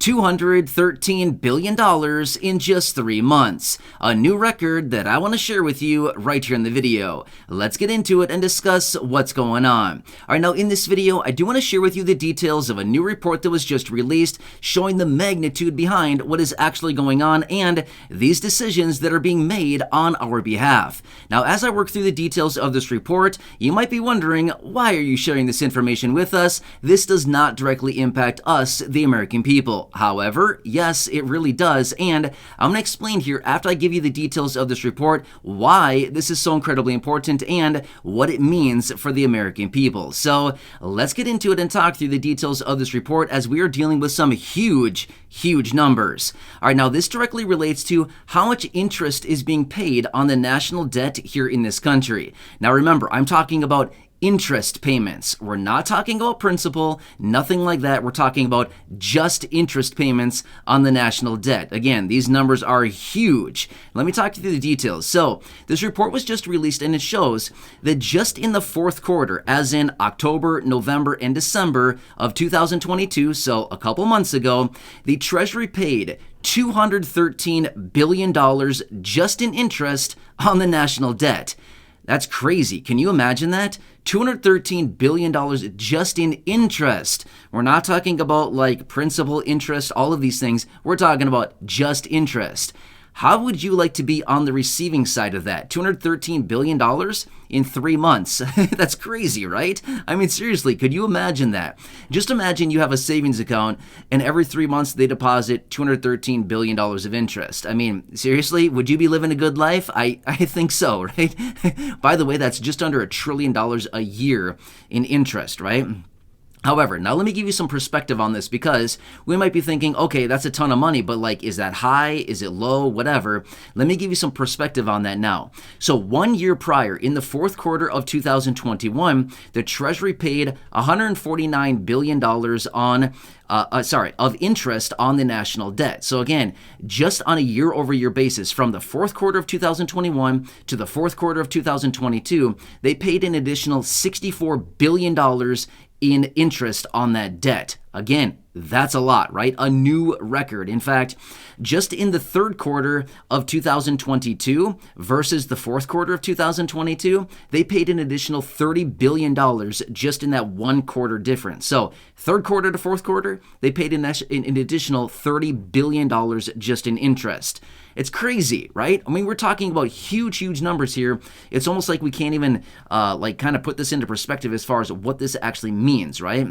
$213 billion in just 3 months. A new record that I want to share with you right here in the video. Let's get into it and discuss what's going on. Alright, now in this video, I do want to share with you the details of a new report that was just released showing the magnitude behind what is actually going on and these decisions that are being made on our behalf. Now, as I work through the details of this report, you might be wondering, why are you sharing this information with us? This does not directly impact us, the American people. However, yes, it really does, and I'm going to explain here after I give you the details of this report why this is so incredibly important and what it means for the American people. So let's get into it and talk through the details of this report as we are dealing with some huge numbers. All right, now this directly relates to how much interest is being paid on the national debt here in this country. Now remember, I'm talking about interest payments. We're not talking about principal, nothing like that. We're talking about just interest payments on the national debt. Again, these numbers are huge. Let me talk you through the details. So, this report was just released and it shows that just in the fourth quarter, as in October, November, and December of 2022, so a couple months ago, the Treasury paid $213 billion just in interest on the national debt. That's crazy. Can you imagine that? $213 billion just in interest. We're not talking about like principal interest, all of these things. We're talking about just interest. How would you like to be on the receiving side of that? $213 billion in 3 months. That's crazy, right? I mean, seriously, could you imagine that? Just imagine you have a savings account and every 3 months they deposit $213 billion of interest. I mean, seriously, would you be living a good life? I think so, right? By the way, that's just under $1 trillion a year in interest, right? However, now let me give you some perspective on this because we might be thinking, okay, that's a ton of money, but like, is that high? Is it low? Whatever. Let me give you some perspective on that now. So 1 year prior, in the fourth quarter of 2021, the Treasury paid $149 billion of interest on the national debt. So again, just on a year-over-year basis, from the fourth quarter of 2021 to the fourth quarter of 2022, they paid an additional $64 billion in interest on that debt. Again, that's a lot, right? A new record. In fact, just in the third quarter of 2022 versus the fourth quarter of 2022, they paid an additional $30 billion just in that 1 quarter difference. So third quarter to fourth quarter, they paid an additional $30 billion just in interest. It's crazy, right? I mean, we're talking about huge numbers here. It's almost like we can't even kind of put this into perspective as far as what this actually means, right?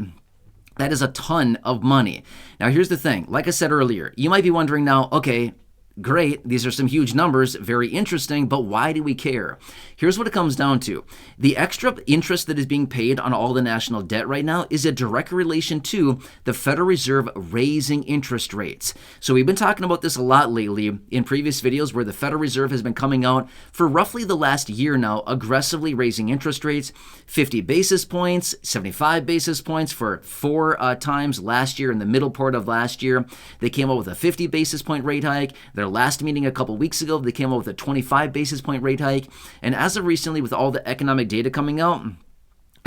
That is a ton of money. Now, here's the thing. Like I said earlier, you might be wondering now, okay, great, these are some huge numbers, very interesting, but why do we care? Here's what it comes down to. The extra interest that is being paid on all the national debt right now is a direct relation to the Federal Reserve raising interest rates. So we've been talking about this a lot lately in previous videos where the Federal Reserve has been coming out for roughly the last year now, aggressively raising interest rates, 50 basis points, 75 basis points for 4 times last year. In the middle part of last year, they came out with a 50 basis point rate hike. Their last meeting a couple weeks ago, they came out with a 25 basis point rate hike. And as of recently, with all the economic data coming out,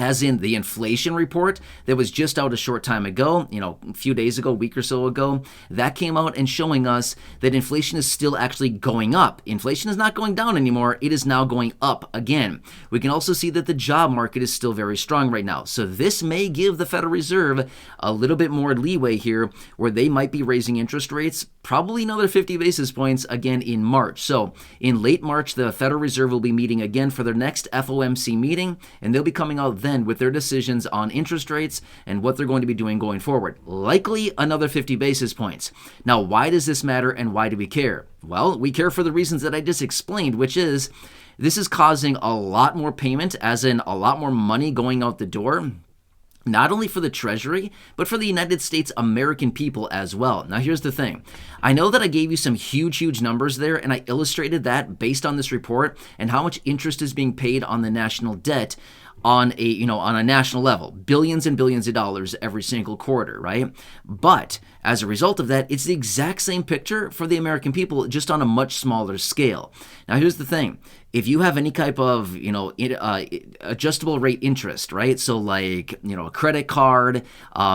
as in the inflation report that was just out a short time ago, a few days ago, a week or so ago, that came out and showing us that inflation is still actually going up. Inflation is not going down anymore. It is now going up again. We can also see that the job market is still very strong right now. So this may give the Federal Reserve a little bit more leeway here where they might be raising interest rates, probably another 50 basis points again in March. So in late March, the Federal Reserve will be meeting again for their next FOMC meeting, and they'll be coming out then with their decisions on interest rates and what they're going to be doing going forward. Likely another 50 basis points. Now, why does this matter and why do we care? Well, we care for the reasons that I just explained, which is this is causing a lot more payment, as in a lot more money going out the door, not only for the Treasury, but for the United States American people as well. Now, here's the thing. I know that I gave you some huge numbers there, and I illustrated that based on this report and how much interest is being paid on the national debt on a national level, billions and billions of dollars every single quarter, right? But as a result of that, it's the exact same picture for the American people, just on a much smaller scale. Now, here's the thing. If you have any type of, adjustable rate interest, right? So like, a credit card,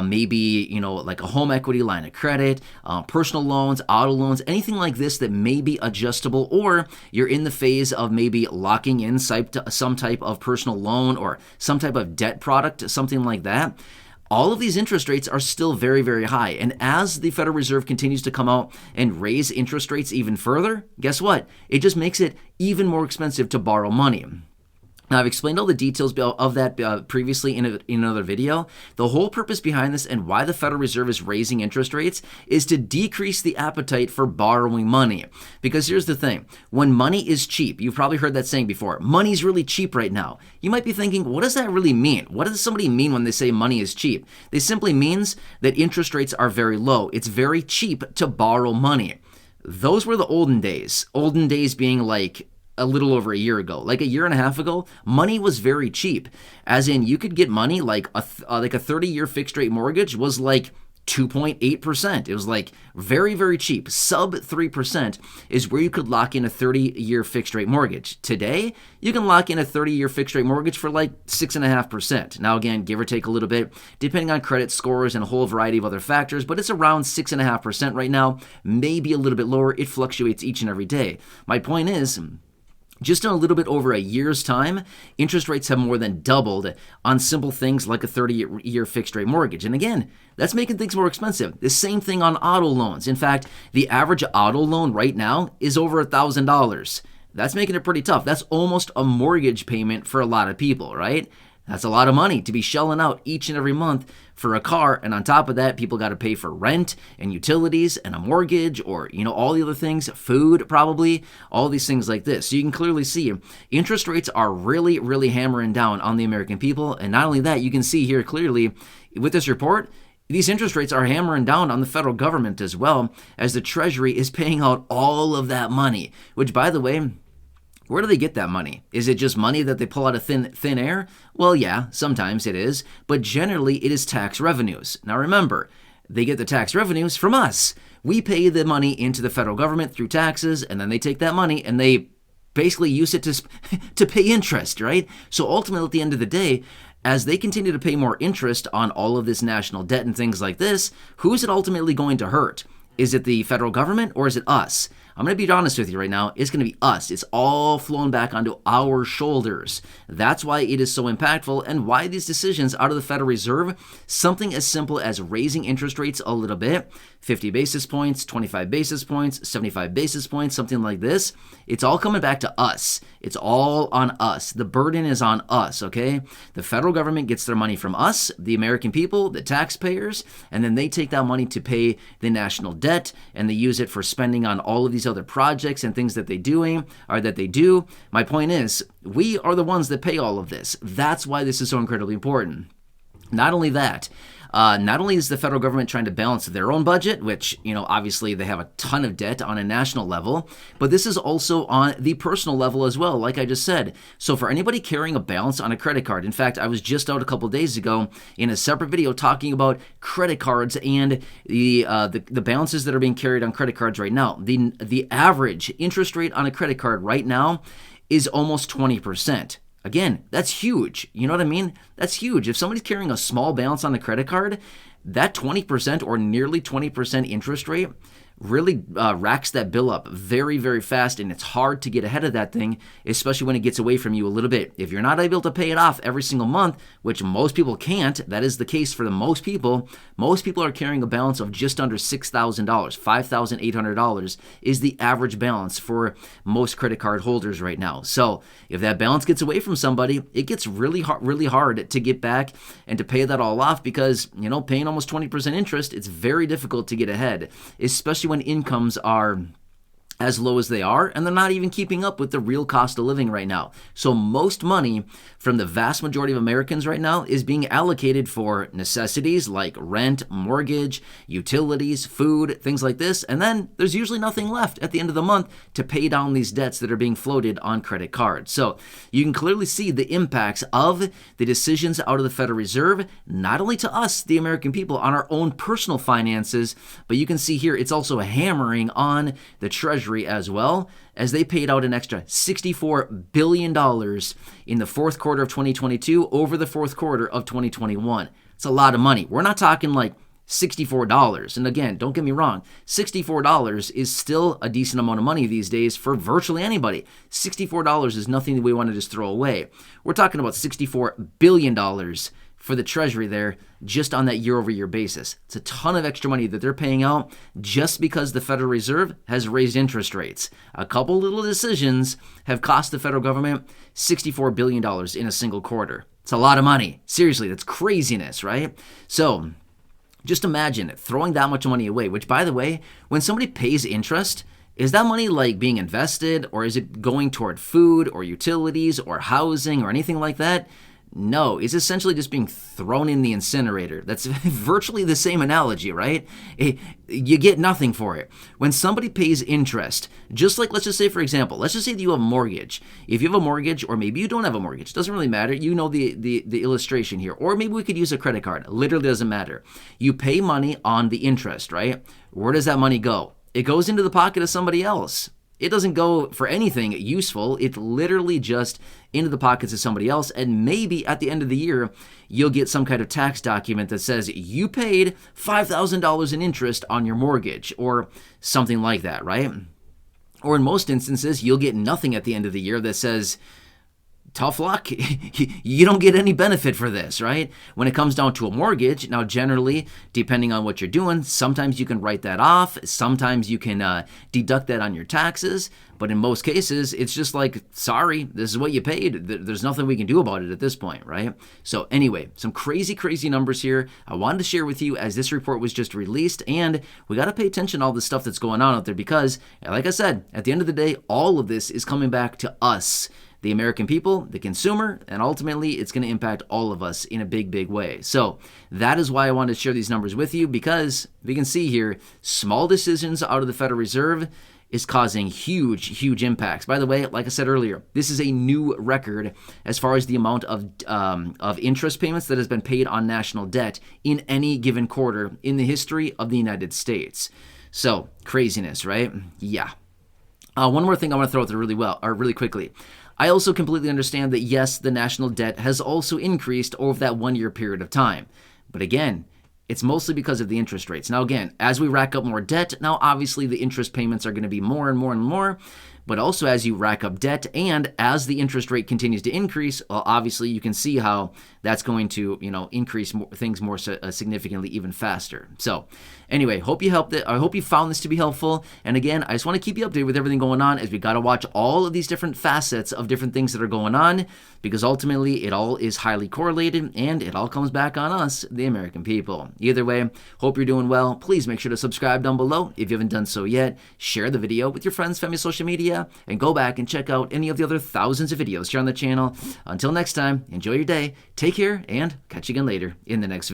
maybe, like a home equity line of credit, personal loans, auto loans, anything like this that may be adjustable, or you're in the phase of maybe locking in some type of personal loan or some type of debt product, something like that. All of these interest rates are still very, very high. And as the Federal Reserve continues to come out and raise interest rates even further, guess what? It just makes it even more expensive to borrow money. Now, I've explained all the details of that previously in another video. The whole purpose behind this and why the Federal Reserve is raising interest rates is to decrease the appetite for borrowing money. Because here's the thing. When money is cheap, you've probably heard that saying before, money's really cheap right now. You might be thinking, what does that really mean? What does somebody mean when they say money is cheap? This simply means that interest rates are very low. It's very cheap to borrow money. Those were the olden days. Olden days being like a little over a year ago, like a year and a half ago, money was very cheap. As in, you could get money like a 30-year fixed rate mortgage was like 2.8%. It was like very, very cheap. Sub 3% is where you could lock in a 30-year fixed rate mortgage. Today, you can lock in a 30-year fixed rate mortgage for like 6.5%. Now, again, give or take a little bit, depending on credit scores and a whole variety of other factors, but it's around 6.5% right now, maybe a little bit lower. It fluctuates each and every day. My point is, just in a little bit over a year's time, interest rates have more than doubled on simple things like a 30-year fixed rate mortgage. And again, that's making things more expensive. The same thing on auto loans. In fact, the average auto loan right now is over $1,000. That's making it pretty tough. That's almost a mortgage payment for a lot of people, right? That's a lot of money to be shelling out each and every month for a car. And on top of that, people got to pay for rent and utilities and a mortgage or, all the other things, food probably, all these things like this. So you can clearly see interest rates are really, really hammering down on the American people. And not only that, you can see here clearly with this report, these interest rates are hammering down on the federal government as well, as the Treasury is paying out all of that money, which, by the way, where do they get that money? Is it just money that they pull out of thin air? Well, yeah, sometimes it is, but generally it is tax revenues. Now remember, they get the tax revenues from us. We pay the money into the federal government through taxes, and then they take that money and they basically use it to pay interest, right? So ultimately, at the end of the day, as they continue to pay more interest on all of this national debt and things like this, who's it ultimately going to hurt? Is it the federal government or is it us? I'm going to be honest with you right now. It's going to be us. It's all flown back onto our shoulders. That's why it is so impactful and why these decisions out of the Federal Reserve, something as simple as raising interest rates a little bit, 50 basis points, 25 basis points, 75 basis points, something like this, it's all coming back to us. It's all on us. The burden is on us, okay? The federal government gets their money from us, the American people, the taxpayers, and then they take that money to pay the national debt, and they use it for spending on all of these other projects and things that they do. My point is, we are the ones that pay all of this. That's why this is so incredibly important. Not only that, not only is the federal government trying to balance their own budget, which, obviously they have a ton of debt on a national level, but this is also on the personal level as well, like I just said. So for anybody carrying a balance on a credit card, in fact, I was just out a couple days ago in a separate video talking about credit cards and the balances that are being carried on credit cards right now. The average interest rate on a credit card right now is almost 20%. Again, that's huge. You know what I mean? That's huge. If somebody's carrying a small balance on a credit card, that 20% or nearly 20% interest rate really racks that bill up very, very fast, and it's hard to get ahead of that thing, especially when it gets away from you a little bit. If you're not able to pay it off every single month, which most people can't, that is the case for the most people. Most people are carrying a balance of just under $6,000. $5,800 is the average balance for most credit card holders right now. So if that balance gets away from somebody, it gets really hard to get back and to pay that all off because, paying almost 20% interest, it's very difficult to get ahead, especially when incomes are as low as they are, and they're not even keeping up with the real cost of living right now. So most money from the vast majority of Americans right now is being allocated for necessities like rent, mortgage, utilities, food, things like this, and then there's usually nothing left at the end of the month to pay down these debts that are being floated on credit cards. So you can clearly see the impacts of the decisions out of the Federal Reserve, not only to us, the American people, on our own personal finances, but you can see here it's also hammering on the Treasury as well, as they paid out an extra $64 billion in the fourth quarter of 2022 over the fourth quarter of 2021. It's a lot of money. We're not talking like $64. And again, don't get me wrong, $64 is still a decent amount of money these days for virtually anybody. $64 is nothing that we want to just throw away. We're talking about $64 billion for the Treasury there, just on that year-over-year basis. It's a ton of extra money that they're paying out just because the Federal Reserve has raised interest rates. A couple little decisions have cost the federal government $64 billion in a single quarter. It's a lot of money. Seriously, that's craziness, right? So just imagine throwing that much money away, which, by the way, when somebody pays interest, is that money like being invested, or is it going toward food or utilities or housing or anything like that? No, it's essentially just being thrown in the incinerator. That's virtually the same analogy, right? You get nothing for it. When somebody pays interest, just like, let's just say, for example, let's just say that you have a mortgage. If you have a mortgage, or maybe you don't have a mortgage, it doesn't really matter. You know the illustration here. Or maybe we could use a credit card. It literally doesn't matter. You pay money on the interest, right? Where does that money go? It goes into the pocket of somebody else. It doesn't go for anything useful. It's literally just into the pockets of somebody else. And maybe at the end of the year, you'll get some kind of tax document that says you paid $5,000 in interest on your mortgage or something like that, right? Or in most instances, you'll get nothing at the end of the year that says, tough luck, you don't get any benefit for this, right? When it comes down to a mortgage, now generally, depending on what you're doing, sometimes you can write that off, sometimes you can deduct that on your taxes, but in most cases, it's just like, sorry, this is what you paid. There's nothing we can do about it at this point, right? So anyway, some crazy, crazy numbers here. I wanted to share with you as this report was just released, and we got to pay attention to all the stuff that's going on out there because, like I said, at the end of the day, all of this is coming back to us, the American people, the consumer, and ultimately it's going to impact all of us in a big, big way. So that is why I wanted to share these numbers with you, because we can see here, small decisions out of the Federal Reserve is causing huge, huge impacts. By the way, like I said earlier, this is a new record as far as the amount of interest payments that has been paid on national debt in any given quarter in the history of the United States. So craziness, right? Yeah. One more thing I want to throw out there really quickly. I also completely understand that, yes, the national debt has also increased over that 1 year period of time. But again, it's mostly because of the interest rates. Now, again, as we rack up more debt, now obviously the interest payments are going to be more and more and more. But also as you rack up debt and as the interest rate continues to increase, well, obviously you can see how that's going to, increase things more significantly even faster. So anyway, hope you found this to be helpful. And again, I just want to keep you updated with everything going on as we got to watch all of these different facets of different things that are going on, because ultimately it all is highly correlated and it all comes back on us, the American people. Either way, hope you're doing well. Please make sure to subscribe down below if you haven't done so yet. Share the video with your friends, family, social media, and go back and check out any of the other thousands of videos here on the channel. Until next time, enjoy your day, take care, and catch you again later in the next video.